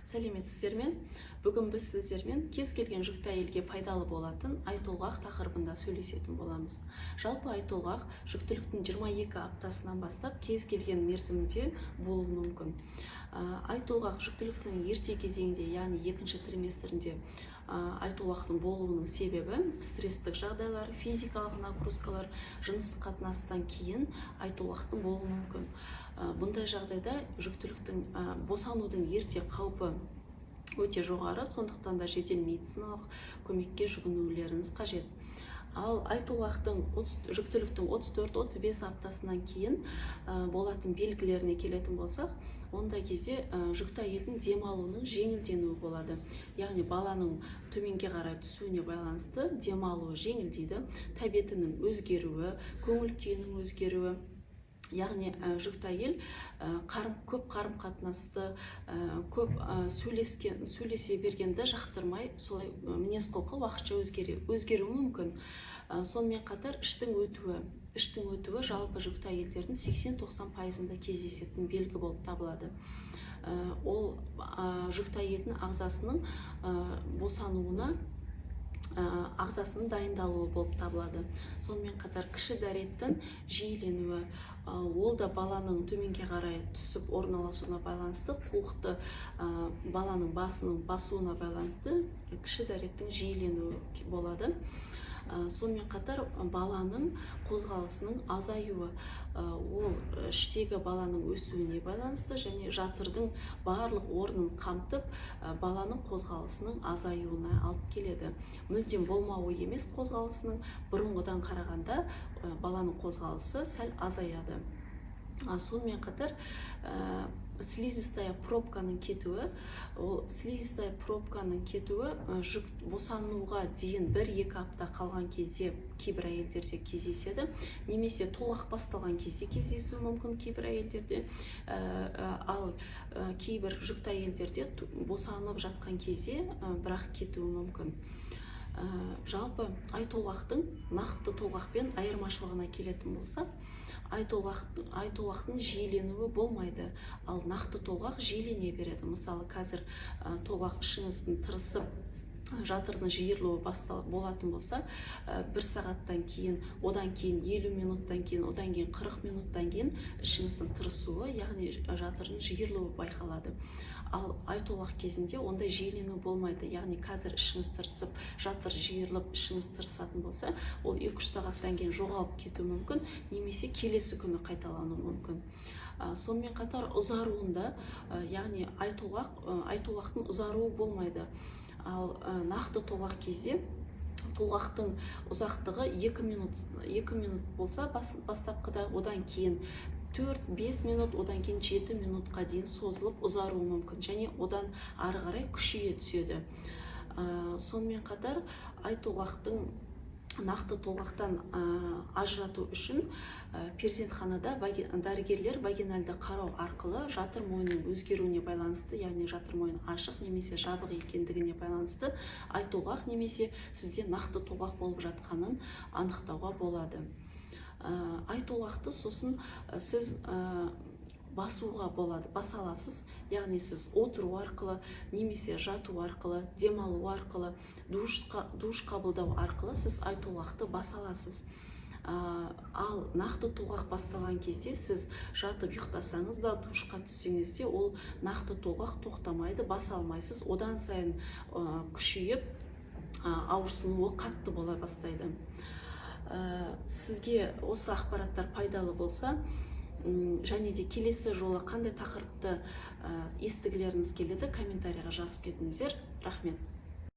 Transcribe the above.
Сәлеметсіздер ме? Бүгін біз сіздермен кез келген жүкті әйелге пайдалы болатын айтолғақ тақырыбында сөйлесетін боламыз. Жалпы айтолғақ жүктіліктің 22 аптасынан бастап кез келген мерзімде болуы мүмкін. Айтолғақ жүктіліктің ерте кезеңде, яғни екінші триместрінде айтолғақтың болуының себебі стресстік жағдайлар, физикалық нагрузкалар, жыныстық қатынастан кейін айтолғақтың болуы мүмкін. Бұндай жағдайда жүктіліктің босанудың ерте қаупі өте жоғары, сондықтан да жедел медициналық көмекке жүгінулеріңіз қажет. Ал жүктіліктің 34-35 аптасынан кейін болатын белгілеріне келетін болсақ, ондай кезде жүкті әйелдің демалуының жеңілденуі болады. Яғни баланың төменге қарай түсуіне байланысты демалуы жеңілдейді, тәбетінің өзгеруі, көңіл күйінің өзгеруі. Яғни жүкті әйел көп қарым-қатынасты, көп сөйлесе бергенді жақтырмай, солай мінез-құлқы уақытша өзгеруі мүмкін. Сонымен қатар іштің өтуі жалпы жүкті әйелдердің 80-90%-ында кездесетін белгі болып табылады. Ол жүкті әйелдің ағзасының босануына ағзасының дайындалуы болып табылады. Сонымен қатар кіші дәреттің жиіленуі, ол да баланың төменге қарай түсіп орналасуына байланысты, қуықты баланың басының басуына байланысты кіші дәреттің жиіленуі болады. Сонымен қатар баланың қозғалысының азаюы, ол іштегі баланың өсуіне байланысты және жатырдың барлық орнын қамтып баланың қозғалысының азаюына алып келеді. Мүлдем болмауы емес қозғалысының, бұрынғыдан қарағанда баланың қозғалысы сәл азаяды. Сонымен қатар слизистая пробканың кетуі, босануға дейін 1-2 апта қалған кезде кейбір әйелдерде кездеседі, немесе толғақ басталған кезде кездесуі мүмкін кейбір әйелдерде, ал кейбір жүкті әйелдерде босанып жатқан кезде бірақ кетуі мүмкін. Жалпы айтолғақтың нақты толғақпен айырмашылығына келетін болсақ, айтолғақтың жиіленуі болмайды, ал нақты толғақ жиілене береді. Мысалы, қазір толғақ ішіңіздің тырысып, жатырдың жиырылуы болатын болса, 1 сағаттан кейін, одан кейін 50 минуттан кейін, одан кейін 40 минуттан кейін ішіңіздің тырысуы, яғни жатырдың жиырылуы байқалады. Ал айтолғақ кезінде ондай жиілену болмайды, яғни қазір ішіңіз тырысып, жатыр жиырылып, ішіңіз тырысатын болса, ол 2-3 сағаттан кейін жоғалып кетуі мүмкін, немесе келесі күні қайталануы мүмкін. Сонымен қатар ұзаруында, яғни айтолғақтың ұзаруы болмайды. Ал нақты толғақ кезде толғақтың ұзақтығы 2 минут болса бастапқыда, одан кейін 4-5 минут, одан кейін 7 минутқа дейін созылып ұзаруы мүмкін, және одан ары қарай күшейе түседі. Сонымен қатар айтолғақтың нақты толғақтан ажырату үшін перзентханада дәрігерлер вагинальды қарау арқылы жатыр мойнының өзгеруіне байланысты, яғни жатыр мойны ашық немесе жабық екендігіне байланысты айтолғақ немесе сізде нақты толғақ болып жатқанын анықтауға болады. Айтолғақты сосын сіз басуға болады, баса аласыз, яғни сіз отыру арқылы, немесе жату арқылы, демалу арқылы, душ қабылдау арқылы сіз айтолғақты баса аласыз. Ал нақты толғақ басталған кезде сіз жатып ұйықтасаңыз да, душқа түссеңіз де, ол нақты толғақ тоқтамайды, баса алмайсыз, одан сайын күшейіп, ауырсынуы қатты бола бастайды. Сізге осы ақпараттар пайдалы болса, және де келесі жолы қандай тақырыпты естігілеріңіз келеді, комментарийға жазып кетіңіздер. Рахмет.